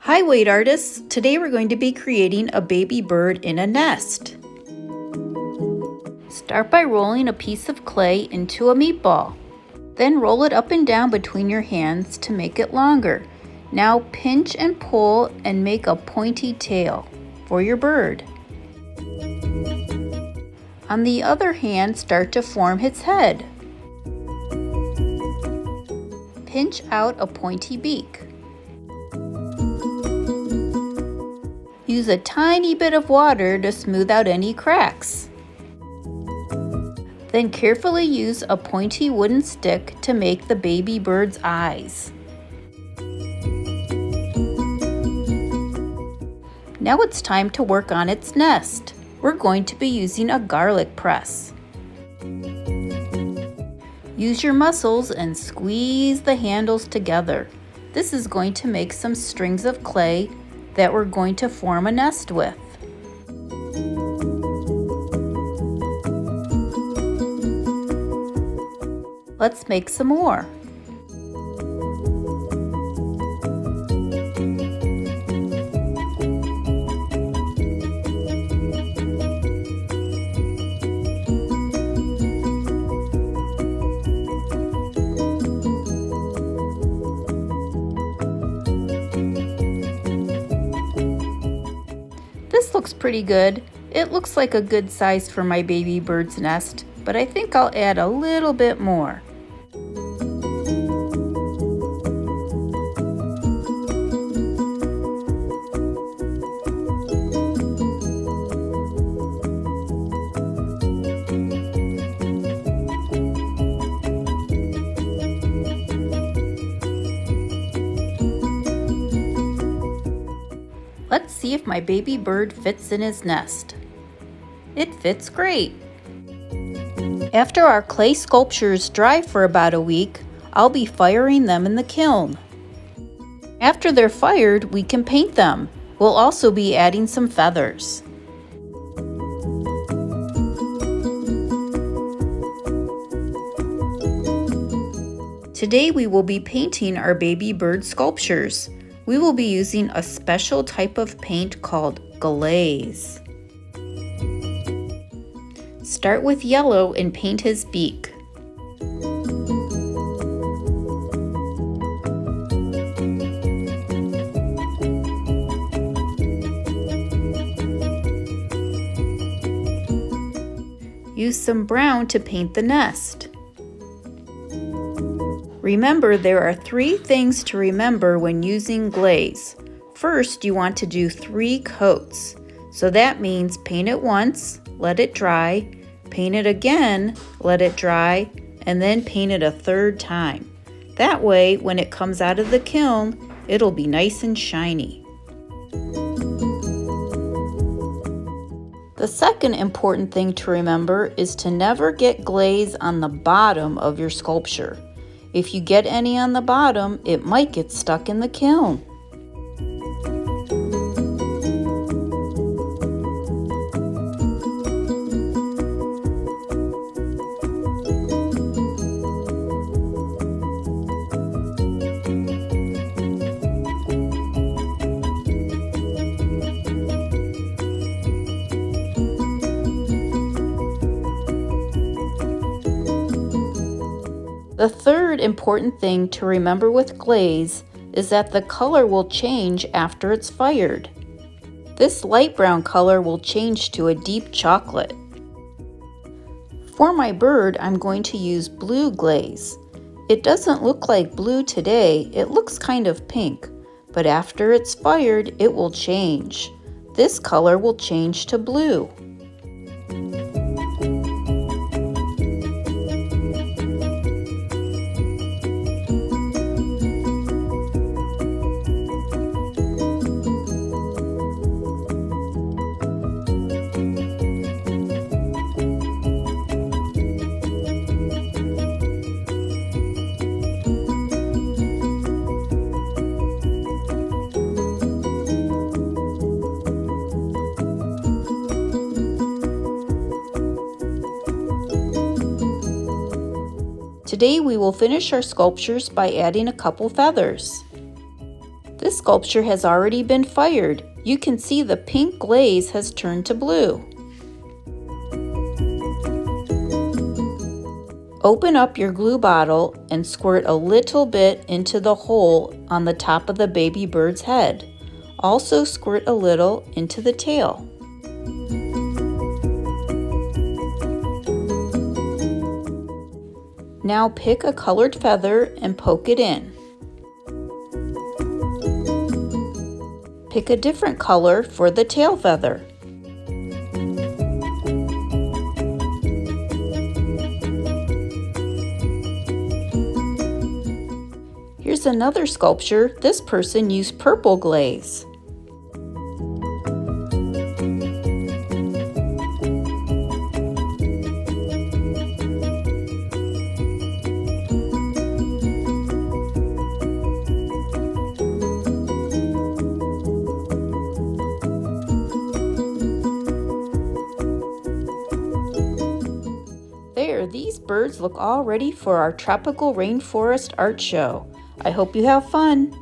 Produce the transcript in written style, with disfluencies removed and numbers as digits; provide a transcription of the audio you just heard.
Hi weight artists! Today we're going to be creating a baby bird in a nest. Start by rolling a piece of clay into a meatball. Then roll it up and down between your hands to make it longer. Now pinch and pull and make a pointy tail for your bird. On the other hand, start to form its head. Pinch out a pointy beak. Use a tiny bit of water to smooth out any cracks. Then carefully use a pointy wooden stick to make the baby bird's eyes. Now it's time to work on its nest. We're going to be using a garlic press. Use your muscles and squeeze the handles together. This is going to make some strings of clay that we're going to form a nest with. Let's make some more. This looks pretty good. It looks like a good size for my baby bird's nest, but I think I'll add a little bit more. Let's see if my baby bird fits in his nest. It fits great. After our clay sculptures dry for about a week, I'll be firing them in the kiln. After they're fired, we can paint them. We'll also be adding some feathers. Today we will be painting our baby bird sculptures. We will be using a special type of paint called glaze. Start with yellow and paint his beak. Use some brown to paint the nest. Remember, there are 3 things to remember when using glaze. First, you want to do 3 coats. So that means paint it once, let it dry, paint it again, let it dry, and then paint it a 3rd time. That way, when it comes out of the kiln, it'll be nice and shiny. The second important thing to remember is to never get glaze on the bottom of your sculpture. If you get any on the bottom, it might get stuck in the kiln. The third important thing to remember with glaze is that the color will change after it's fired. This light brown color will change to a deep chocolate. For my bird, I'm going to use blue glaze. It doesn't look like blue today, it looks kind of pink, but after it's fired, it will change. This color will change to blue. Today we will finish our sculptures by adding a couple feathers. This sculpture has already been fired. You can see the pink glaze has turned to blue. Open up your glue bottle and squirt a little bit into the hole on the top of the baby bird's head. Also squirt a little into the tail. Now pick a colored feather and poke it in. Pick a different color for the tail feather. Here's another sculpture. This person used purple glaze. There, these birds look all ready for our tropical rainforest art show. I hope you have fun.